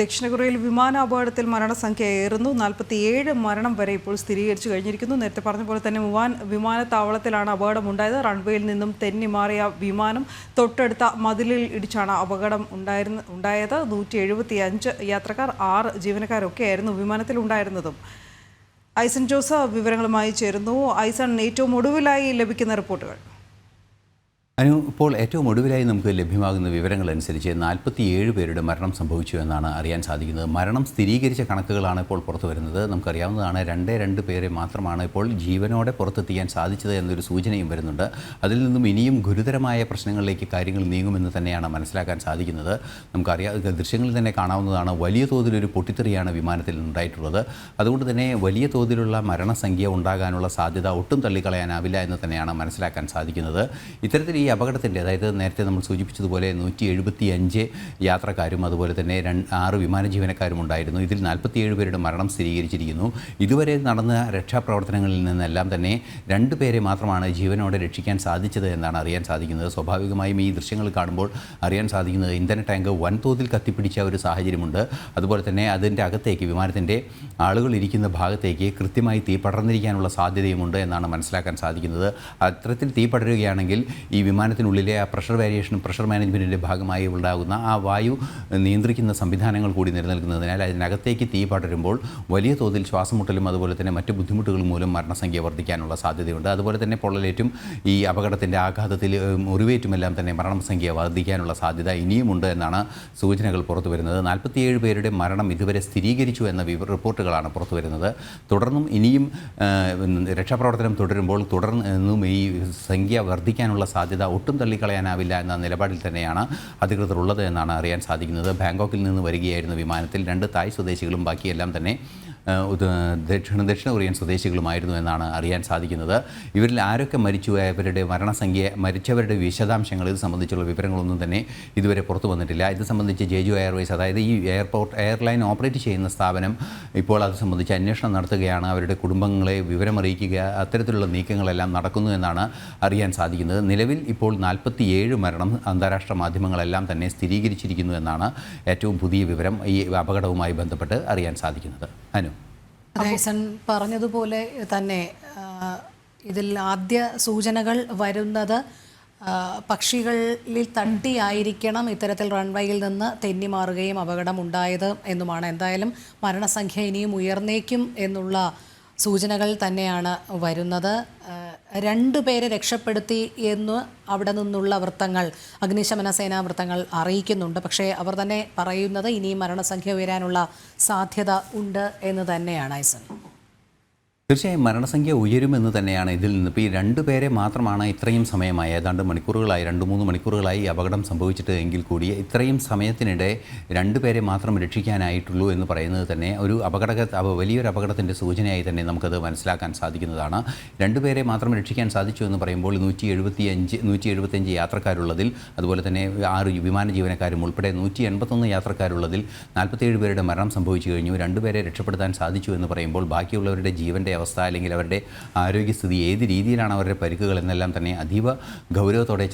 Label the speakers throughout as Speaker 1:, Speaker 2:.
Speaker 1: ദക്ഷിണ കൊറിയയിൽ വിമാന അപകടത്തിൽ മരണസംഖ്യ ഏറുന്നു. 47 മരണം വരെ ഇപ്പോൾ സ്ഥിരീകരിച്ചു കഴിഞ്ഞിരിക്കുന്നു. നേരത്തെ പറഞ്ഞ പോലെ തന്നെ വിമാനത്താവളത്തിലാണ് അപകടമുണ്ടായത്. റൺവേയിൽ നിന്നും തെന്നിമാറിയ വിമാനം തൊട്ടടുത്ത മതിലിൽ ഇടിച്ചാണ് അപകടം ഉണ്ടായത്. 175 യാത്രക്കാർ 6 ജീവനക്കാരൊക്കെയായിരുന്നു വിമാനത്തിൽ ഉണ്ടായിരുന്നതും. ഐസൺ ജോസ് വിവരങ്ങളുമായി ചേരുന്നു. ഐസൺ, ഏറ്റവും ഒടുവിലായി ലഭിക്കുന്ന റിപ്പോർട്ടുകൾ.
Speaker 2: ഇപ്പോൾ ഏറ്റവും ഒടുവിലായി നമുക്ക് ലഭ്യമാകുന്ന വിവരങ്ങളനുസരിച്ച് 47 പേരുടെ മരണം സംഭവിച്ചു എന്നാണ് അറിയാൻ സാധിക്കുന്നത്. മരണം സ്ഥിരീകരിച്ച കണക്കുകളാണ് ഇപ്പോൾ പുറത്തു വരുന്നത്. നമുക്കറിയാവുന്നതാണ് 2 പേരെ മാത്രമാണ് ഇപ്പോൾ ജീവനോടെ പുറത്തെത്തിക്കാൻ സാധിച്ചത് എന്നൊരു സൂചനയും വരുന്നുണ്ട്. അതിൽ നിന്നും ഇനിയും ഗുരുതരമായ പ്രശ്നങ്ങളിലേക്ക് കാര്യങ്ങൾ നീങ്ങുമെന്ന് തന്നെയാണ് മനസ്സിലാക്കാൻ സാധിക്കുന്നത്. ദൃശ്യങ്ങളിൽ തന്നെ കാണാവുന്നതാണ്, വലിയ തോതിലൊരു പൊട്ടിത്തെറിയാണ് വിമാനത്തിൽ ഉണ്ടായിട്ടുള്ളത്. അതുകൊണ്ട് തന്നെ വലിയ തോതിലുള്ള മരണസംഖ്യ ഉണ്ടാകാനുള്ള സാധ്യത ഒട്ടും തള്ളിക്കളയാനാവില്ല എന്ന് തന്നെയാണ് മനസ്സിലാക്കാൻ സാധിക്കുന്നത്. ഇത്തരത്തിൽ ഈ അപകടത്തിൻ്റെ, അതായത് നേരത്തെ നമ്മൾ സൂചിപ്പിച്ചതുപോലെ 175 യാത്രക്കാരും അതുപോലെ തന്നെ 6 വിമാന ജീവനക്കാരും ഉണ്ടായിരുന്നു. ഇതിൽ 47 പേരുടെ മരണം സ്ഥിരീകരിച്ചിരിക്കുന്നു. ഇതുവരെ നടന്ന രക്ഷാപ്രവർത്തനങ്ങളിൽ നിന്നെല്ലാം തന്നെ 2 പേരെ മാത്രമാണ് ജീവനോടെ രക്ഷിക്കാൻ സാധിച്ചത് എന്നാണ് അറിയാൻ സാധിക്കുന്നത്. സ്വാഭാവികമായും ഈ ദൃശ്യങ്ങൾ കാണുമ്പോൾ അറിയാൻ സാധിക്കുന്നത് ഇന്ധന ടാങ്ക് വൻതോതിൽ കത്തിപ്പിടിച്ച ഒരു സാഹചര്യമുണ്ട്. അതുപോലെ തന്നെ അതിൻ്റെ അകത്തേക്ക്, വിമാനത്തിൻ്റെ ആളുകൾ ഇരിക്കുന്ന ഭാഗത്തേക്ക് കൃത്യമായി തീ പടർന്നിരിക്കാനുള്ള സാധ്യതയുമുണ്ട് എന്നാണ് മനസ്സിലാക്കാൻ സാധിക്കുന്നത്. അത്തരത്തിൽ തീ പടരുകയാണെങ്കിൽ ഈ വിമാനത്തിനുള്ളിലെ ആ പ്രഷർ വേരിയേഷനും പ്രഷർ മാനേജ്മെൻറ്റിൻ്റെ ഭാഗമായി ഉണ്ടാകുന്ന ആ വായു നിയന്ത്രിക്കുന്ന സംവിധാനങ്ങൾ കൂടി നിലനിൽക്കുന്നതിനാൽ അതിനകത്തേക്ക് തീ പടരുമ്പോൾ വലിയ തോതിൽ ശ്വാസമുട്ടലും അതുപോലെ തന്നെ മറ്റ് ബുദ്ധിമുട്ടുകൾ മൂലം മരണസംഖ്യ വർദ്ധിക്കാനുള്ള സാധ്യതയുണ്ട്. അതുപോലെ തന്നെ പൊള്ളലേറ്റും ഈ അപകടത്തിൻ്റെ ആഘാതത്തിൽ മുറിവേറ്റുമെല്ലാം തന്നെ മരണസംഖ്യ വർദ്ധിക്കാനുള്ള സാധ്യത ഇനിയുമുണ്ട് എന്നാണ് സൂചനകൾ പുറത്തു വരുന്നത്. 47 പേരുടെ മരണം ഇതുവരെ സ്ഥിരീകരിച്ചു എന്ന റിപ്പോർട്ടുകളാണ് പുറത്തു വരുന്നത്. തുടർന്നും ഇനിയും രക്ഷാപ്രവർത്തനം തുടരുമ്പോൾ തുടർന്നും ഈ സംഖ്യ വർദ്ധിക്കാനുള്ള സാധ്യത ഒട്ടും തള്ളിക്കളയാനാവില്ല എന്ന നിലപാടിൽ തന്നെയാണ് അധികൃതർ ഉള്ളത് എന്നാണ് അറിയാൻ സാധിക്കുന്നത്. ബാങ്കോക്കിൽ നിന്ന് വരികയായിരുന്ന വിമാനത്തിൽ 2 തായ് സ്വദേശികളും ബാക്കിയെല്ലാം തന്നെ ദക്ഷിണ കൊറിയൻ സ്വദേശികളുമായിരുന്നു എന്നാണ് അറിയാൻ സാധിക്കുന്നത്. ഇവരിൽ ആരൊക്കെ മരിച്ചു, അവരുടെ മരണസംഖ്യ, മരിച്ചവരുടെ വിശദാംശങ്ങൾ, ഇത് സംബന്ധിച്ചുള്ള വിവരങ്ങളൊന്നും തന്നെ ഇതുവരെ പുറത്തു വന്നിട്ടില്ല. ഇത് സംബന്ധിച്ച് ജെജു എയർവേസ്, അതായത് ഈ എയർലൈൻ ഓപ്പറേറ്റ് ചെയ്യുന്ന സ്ഥാപനം ഇപ്പോൾ അത് സംബന്ധിച്ച് അന്വേഷണം നടത്തുകയാണ്. അവരുടെ കുടുംബങ്ങളെ വിവരമറിയിക്കുക, അത്തരത്തിലുള്ള നീക്കങ്ങളെല്ലാം നടക്കുന്നു എന്നാണ് അറിയാൻ സാധിക്കുന്നത്. നിലവിൽ ഇപ്പോൾ 47 മരണം അന്താരാഷ്ട്ര മാധ്യമങ്ങളെല്ലാം തന്നെ സ്ഥിരീകരിച്ചിരിക്കുന്നു എന്നാണ് ഏറ്റവും പുതിയ വിവരം ഈ അപകടവുമായി ബന്ധപ്പെട്ട് അറിയാൻ സാധിക്കുന്നത്.
Speaker 3: ഐസൺ പറഞ്ഞതുപോലെ തന്നെ ഇതിൽ ആദ്യ സൂചനകൾ വരുന്നത് പക്ഷികളിൽ തട്ടിയായിരിക്കണം ഇത്തരത്തിൽ റൺവേയിൽ നിന്ന് തെന്നിമാറുകയും അപകടം ഉണ്ടായത് എന്നുമാണ്. എന്തായാലും മരണസംഖ്യ ഇനിയും ഉയർന്നേക്കും എന്നുള്ള സൂചനകൾ തന്നെയാണ് വരുന്നത്. 2 പേരെ രക്ഷപ്പെടുത്തി എന്ന് അവിടെ നിന്നുള്ള വൃത്തങ്ങൾ, അഗ്നിശമന സേനാ വൃത്തങ്ങൾ അറിയിക്കുന്നുണ്ട്. പക്ഷേ അവർ തന്നെ പറയുന്നത് ഇനിയും മരണസംഖ്യ ഉയരാനുള്ള സാധ്യത ഉണ്ട് എന്ന് തന്നെയാണ്. ഐസൺ,
Speaker 2: തീർച്ചയായും മരണസംഖ്യ ഉയരുമെന്ന് തന്നെയാണ് ഇതിൽ നിന്ന്. ഇപ്പോൾ ഈ 2 പേരെ മാത്രമാണ് ഇത്രയും സമയമായി, ഏതാണ്ട് മണിക്കൂറുകളായി, 2-3 മണിക്കൂറുകളായി അപകടം സംഭവിച്ചിട്ട് എങ്കിൽ കൂടി ഇത്രയും സമയത്തിനിടെ 2 പേരെ മാത്രം രക്ഷിക്കാനായിട്ടുള്ളൂ എന്ന് പറയുന്നത് തന്നെ ഒരു വലിയൊരു അപകടത്തിൻ്റെ സൂചനയായി തന്നെ നമുക്കത് മനസ്സിലാക്കാൻ സാധിക്കുന്നതാണ്. 2 പേരെ മാത്രം രക്ഷിക്കാൻ സാധിച്ചു എന്ന് പറയുമ്പോൾ 175 യാത്രക്കാരുള്ളതിൽ, അതുപോലെ തന്നെ 6 വിമാന ജീവനക്കാരും ഉൾപ്പെടെ 181 യാത്രക്കാരുള്ളതിൽ 47 പേരുടെ മരണം സംഭവിച്ചു കഴിഞ്ഞു. 2 പേരെ രക്ഷപ്പെടുത്താൻ സാധിച്ചു എന്ന് പറയുമ്പോൾ ബാക്കിയുള്ളവരുടെ ജീവൻ്റെ അവസ്ഥ, അല്ലെങ്കിൽ അവരുടെ ആരോഗ്യസ്ഥിതി, ഏത് രീതിയിലാണ് അവരുടെ പരിക്കുകൾ എന്നെല്ലാം തന്നെ അതീവ ഗൗരവത്തോടെ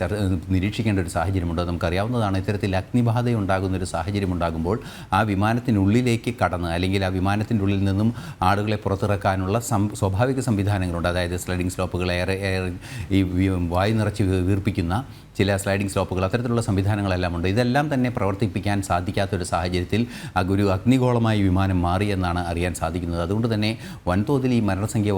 Speaker 2: നിരീക്ഷിക്കേണ്ട ഒരു സാഹചര്യമുണ്ട്. നമുക്കറിയാവുന്നതാണ്, ഇത്തരത്തിൽ അഗ്നിബാധ ഉണ്ടാകുന്ന ഒരു സാഹചര്യം ഉണ്ടാകുമ്പോൾ ആ വിമാനത്തിനുള്ളിലേക്ക് കടന്ന്, അല്ലെങ്കിൽ ആ വിമാനത്തിൻ്റെ ഉള്ളിൽ നിന്നും ആളുകളെ പുറത്തിറക്കാനുള്ള സ്വാഭാവിക സംവിധാനങ്ങളുണ്ട്. അതായത് സ്ലൈഡിംഗ് സ്ലോപ്പുകൾ, ഈ വായു നിറച്ച് വീർപ്പിക്കുന്ന ചില സ്ലൈഡിംഗ് സ്ലോപ്പുകൾ, അത്തരത്തിലുള്ള സംവിധാനങ്ങളെല്ലാം ഉണ്ട്. ഇതെല്ലാം തന്നെ പ്രവർത്തിപ്പിക്കാൻ സാധിക്കാത്തൊരു സാഹചര്യത്തിൽ ഒരു അഗ്നിഗോളമായി വിമാനം മാറി എന്നാണ് അറിയാൻ സാധിക്കുന്നത്. അതുകൊണ്ട് തന്നെ വൻതോതിൽ ഈ മരണസംഖ്യ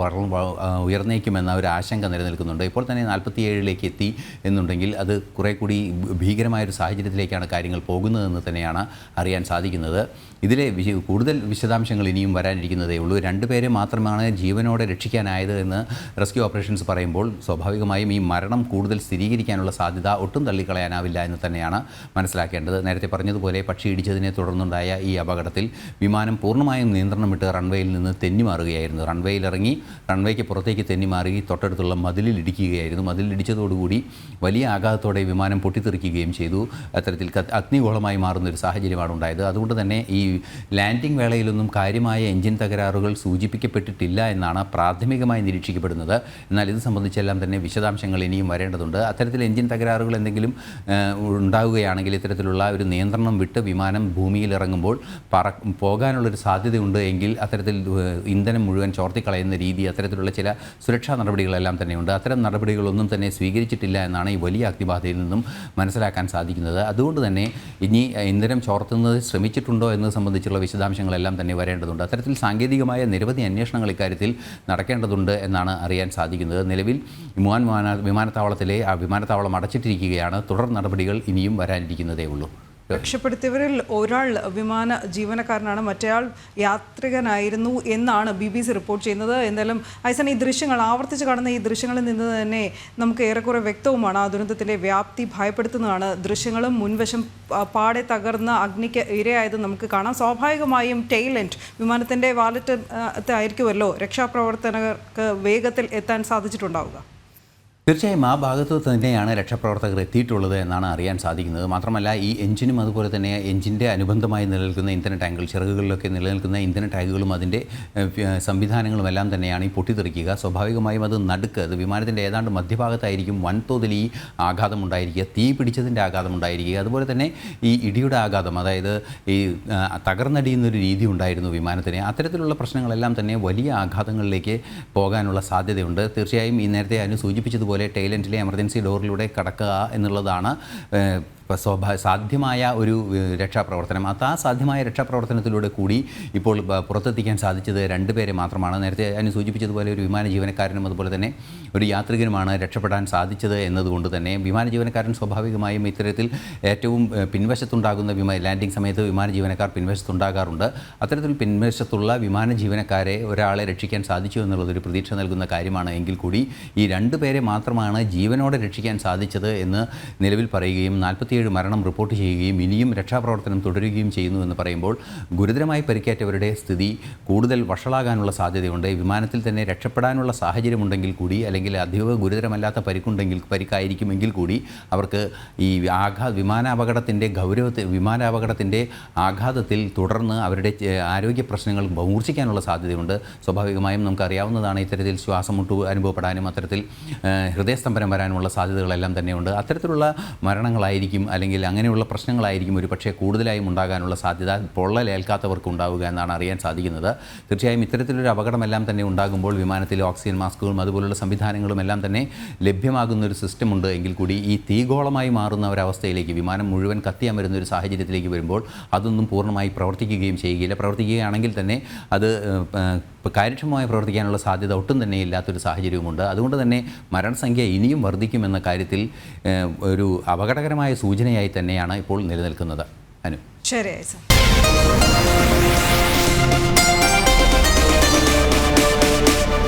Speaker 2: ഉയർന്നേക്കുമെന്ന ഒരു ആശങ്ക നിലനിൽക്കുന്നുണ്ട്. ഇപ്പോൾ തന്നെ 47ലേക്ക് എത്തി എന്നുണ്ടെങ്കിൽ അത് കുറേ കൂടി ഭീകരമായൊരു സാഹചര്യത്തിലേക്കാണ് കാര്യങ്ങൾ പോകുന്നതെന്ന് തന്നെയാണ് അറിയാൻ സാധിക്കുന്നത്. ഇതിലെ കൂടുതൽ വിശദാംശങ്ങൾ ഇനിയും വരാനിരിക്കുന്നതേ ഉള്ളൂ. 2 പേരെ മാത്രമാണ് ജീവനോടെ രക്ഷിക്കാനായത് എന്ന് റെസ്ക്യൂ ഓപ്പറേഷൻസ് പറയുമ്പോൾ സ്വാഭാവികമായും ഈ മരണം കൂടുതൽ സ്ഥിരീകരിക്കാനുള്ള സാധ്യത ഒട്ടും തള്ളിക്കളയാനാവില്ല എന്ന് തന്നെയാണ് മനസ്സിലാക്കേണ്ടത്. നേരത്തെ പറഞ്ഞതുപോലെ പക്ഷി ഇടിച്ചതിനെ തുടർന്നുണ്ടായ ഈ അപകടത്തിൽ വിമാനം പൂർണ്ണമായും നിയന്ത്രണം വിട്ട് റൺവേയിൽ നിന്ന് തെന്നിമാറുകയായിരുന്നു. റൺവേയിൽ ഇറങ്ങി റൺവേക്ക് പുറത്തേക്ക് തെന്നിമാറി തൊട്ടടുത്തുള്ള മതിലിൽ ഇടിക്കുകയായിരുന്നു. മതിലിടിച്ചതോടുകൂടി വലിയ ആഘാതത്തോടെ വിമാനം പൊട്ടിത്തെറിക്കുകയും ചെയ്തു. അത്തരത്തിൽ അഗ്നിഗോളമായി മാറുന്ന ഒരു സാഹചര്യമാണ് ഉണ്ടായത്. അതുകൊണ്ട് തന്നെ ഈ ലാൻഡിംഗ് വേളയിലൊന്നും കാര്യമായ എഞ്ചിൻ തകരാറുകൾ സൂചിപ്പിക്കപ്പെട്ടിട്ടില്ല എന്നാണ് പ്രാഥമികമായി നിരീക്ഷിക്കപ്പെടുന്നത്. എന്നാൽ ഇത് സംബന്ധിച്ചെല്ലാം തന്നെ വിശദാംശങ്ങൾ ഇനിയും വരേണ്ടതുണ്ട്. അത്തരത്തിൽ എഞ്ചിൻ തകരാറുകൾ തകരാറുകൾ എന്തെങ്കിലും ഉണ്ടാവുകയാണെങ്കിൽ, ഇത്തരത്തിലുള്ള ഒരു നിയന്ത്രണം വിട്ട് വിമാനം ഭൂമിയിൽ ഇറങ്ങുമ്പോൾ പോകാനുള്ളൊരു സാധ്യതയുണ്ട് എങ്കിൽ അത്തരത്തിൽ ഇന്ധനം മുഴുവൻ ചോർത്തിക്കളയുന്ന രീതി, അത്തരത്തിലുള്ള ചില സുരക്ഷാ നടപടികളെല്ലാം തന്നെയുണ്ട്. അത്തരം നടപടികളൊന്നും തന്നെ സ്വീകരിച്ചിട്ടില്ല എന്നാണ് ഈ വലിയ അഗ്നിബാധയിൽ നിന്നും മനസ്സിലാക്കാൻ സാധിക്കുന്നത്. അതുകൊണ്ട് തന്നെ ഇനി ഇന്ധനം ചോർത്തുന്നത് ശ്രമിച്ചിട്ടുണ്ടോ എന്നത് സംബന്ധിച്ചുള്ള വിശദാംശങ്ങളെല്ലാം തന്നെ വരേണ്ടതുണ്ട്. അത്തരത്തിൽ സാങ്കേതികമായ നിരവധി അന്വേഷണങ്ങൾ ഇക്കാര്യത്തിൽ നടക്കേണ്ടതുണ്ട് എന്നാണ് അറിയാൻ സാധിക്കുന്നത്. നിലവിൽ വിമാനത്താവളത്തിലെ ആ വിമാനത്താവളം അടച്ചിട്ടിരിക്കുകയാണ്. തുടർ നടപടികൾ ഇനിയും വരാനിരിക്കുന്നതേ ഉള്ളൂ.
Speaker 1: രക്ഷപ്പെടുത്തിയവരിൽ ഒരാൾ വിമാന ജീവനക്കാരനാണ്, മറ്റേയാൾ യാത്രികനായിരുന്നു എന്നാണ് BBC റിപ്പോർട്ട് ചെയ്യുന്നത്. എന്തായാലും ഐസൻ, ഈ ദൃശ്യങ്ങൾ ആവർത്തിച്ച് കാണുന്ന ഈ ദൃശ്യങ്ങളിൽ നിന്ന് തന്നെ നമുക്ക് ഏറെക്കുറെ വ്യക്തവുമാണ് ആ ദുരന്തത്തിൻ്റെ വ്യാപ്തി ഭയപ്പെടുത്തുന്നതാണ്. ദൃശ്യങ്ങളും മുൻവശം പാടെ തകർന്ന അഗ്നിക്ക് ഇരയായത് നമുക്ക് കാണാം. സ്വാഭാവികമായും ടെയിൽ എൻഡ് വിമാനത്തിൻ്റെ വാലറ്റ് ആയിരിക്കുമല്ലോ രക്ഷാപ്രവർത്തകർക്ക് വേഗത്തിൽ എത്താൻ സാധിച്ചിട്ടുണ്ടാവുക.
Speaker 2: തീർച്ചയായും ആ ഭാഗത്ത് തന്നെയാണ് രക്ഷാപ്രവർത്തകർ എത്തിയിട്ടുള്ളത് എന്നാണ് അറിയാൻ സാധിക്കുന്നത്. മാത്രമല്ല ഈ എഞ്ചിനും അതുപോലെ തന്നെ എഞ്ചിൻ്റെ അനുബന്ധമായി നിലനിൽക്കുന്ന ഇന്ധന ടാങ്കുകൾ, ചിറകുകളിലൊക്കെ നിലനിൽക്കുന്ന ഇന്ധന ടാങ്കുകളും അതിൻ്റെ സംവിധാനങ്ങളും എല്ലാം തന്നെയാണ് ഈ പൊട്ടിത്തെറിക്കുക. സ്വാഭാവികമായും അത് അത് വിമാനത്തിൻ്റെ ഏതാണ്ട് മധ്യഭാഗത്തായിരിക്കും വൻതോതിൽ ഈ ആഘാതം ഉണ്ടായിരിക്കുക, തീ പിടിച്ചതിൻ്റെ ആഘാതം ഉണ്ടായിരിക്കുക. അതുപോലെ തന്നെ ഈ ഇടിയുടെ ആഘാതം, അതായത് ഈ തകർന്നടിയുന്നൊരു രീതി ഉണ്ടായിരുന്നു വിമാനത്തിന്. അത്തരത്തിലുള്ള പ്രശ്നങ്ങളെല്ലാം തന്നെ വലിയ ആഘാതങ്ങളിലേക്ക് പോകാനുള്ള സാധ്യതയുണ്ട്. തീർച്ചയായും ഈ നേരത്തെ അതിന് സൂചിപ്പിച്ചതുപോലെ ടെയിൽ എൻഡിലെ എമർജൻസി ഡോറിലൂടെ കടക്കുക എന്നുള്ളതാണ് സാധ്യമായ ഒരു രക്ഷാപ്രവർത്തനം. ആ സാധ്യമായ രക്ഷാപ്രവർത്തനത്തിലൂടെ കൂടി ഇപ്പോൾ പുറത്തെത്തിക്കാൻ സാധിച്ചത് 2 പേരെ മാത്രമാണ്. നേരത്തെ അതിന് സൂചിപ്പിച്ചതുപോലെ ഒരു വിമാന ജീവനക്കാരനും അതുപോലെ തന്നെ ഒരു യാത്രികനുമാണ് രക്ഷപ്പെടാൻ സാധിച്ചത് എന്നതുകൊണ്ട് തന്നെ വിമാന ജീവനക്കാരൻ സ്വാഭാവികമായും ഇത്തരത്തിൽ ഏറ്റവും പിൻവശത്തുണ്ടാകുന്ന ലാൻഡിംഗ് സമയത്ത് വിമാന ജീവനക്കാർ പിൻവശത്തുണ്ടാകാറുണ്ട്. അത്തരത്തിൽ പിൻവശത്തുള്ള വിമാന ജീവനക്കാരെ ഒരാളെ രക്ഷിക്കാൻ സാധിച്ചു എന്നുള്ളതൊരു പ്രതീക്ഷ നൽകുന്ന കാര്യമാണ്. എങ്കിൽ കൂടി ഈ 2 പേരെ മാത്രമാണ് ജീവനോടെ രക്ഷിക്കാൻ സാധിച്ചത് എന്ന് നിലവിൽ പറയുകയും 47 മരണം റിപ്പോർട്ട് ചെയ്യുകയും ഇനിയും രക്ഷാപ്രവർത്തനം തുടരുകയും ചെയ്യുന്നു എന്ന് പറയുമ്പോൾ ഗുരുതരമായി പരിക്കേറ്റവരുടെ സ്ഥിതി കൂടുതൽ വഷളാകാനുള്ള സാധ്യതയുണ്ട്. വിമാനത്തിൽ തന്നെ രക്ഷപ്പെടാനുള്ള സാഹചര്യമുണ്ടെങ്കിൽ കൂടി, അല്ലെങ്കിൽ അധിക ഗുരുതരമല്ലാത്ത പരിക്കായിരിക്കുമെങ്കിൽ കൂടി അവർക്ക് ഈ വിമാനാപകടത്തിൻ്റെ ആഘാതത്തിൽ തുടർന്ന് അവരുടെ ആരോഗ്യ പ്രശ്നങ്ങൾ മൂർച്ഛിക്കാനുള്ള സാധ്യതയുണ്ട്. സ്വാഭാവികമായും നമുക്കറിയാവുന്നതാണ് ഇത്തരത്തിൽ ശ്വാസം മുട്ട് അനുഭവപ്പെടാനും അത്തരത്തിൽ ഹൃദയസ്തംഭനം വരാനുമുള്ള സാധ്യതകളെല്ലാം തന്നെയുണ്ട്. അത്തരത്തിലുള്ള മരണങ്ങളായിരിക്കും അല്ലെങ്കിൽ അങ്ങനെയുള്ള പ്രശ്നങ്ങളായിരിക്കും ഒരു പക്ഷേ കൂടുതലായും ഉണ്ടാകാനുള്ള സാധ്യത പൊള്ളലേൽക്കാത്തവർക്ക് ഉണ്ടാവുക എന്നാണ് അറിയാൻ സാധിക്കുന്നത്. തീർച്ചയായും ഇത്തരത്തിലൊരു അപകടമെല്ലാം തന്നെ ഉണ്ടാകുമ്പോൾ വിമാനത്തിൽ ഓക്സിജൻ മാസ്കുകളും അതുപോലുള്ള സംവിധാനങ്ങളും എല്ലാം തന്നെ ലഭ്യമാകുന്ന ഒരു സിസ്റ്റമുണ്ട് എങ്കിൽ കൂടി ഈ തീഗോളമായി മാറുന്ന ഒരവസ്ഥയിലേക്ക് വിമാനം മുഴുവൻ കത്തിയമരുന്ന ഒരു സാഹചര്യത്തിലേക്ക് വരുമ്പോൾ അതൊന്നും പൂർണ്ണമായി പ്രവർത്തിക്കുകയും ചെയ്യുകയില്ല. പ്രവർത്തിക്കുകയാണെങ്കിൽ തന്നെ അത് കാര്യക്ഷമമായി പ്രവർത്തിക്കാനുള്ള സാധ്യത ഒട്ടും തന്നെ ഇല്ലാത്തൊരു സാഹചര്യവുമുണ്ട്. അതുകൊണ്ട് തന്നെ മരണസംഖ്യ ഇനിയും വർദ്ധിക്കുമെന്ന കാര്യത്തിൽ ഒരു അപകടകരമായ സൂചനയായി തന്നെയാണ് ഇപ്പോൾ നിലനിൽക്കുന്നത്. അനു,
Speaker 1: ശരി.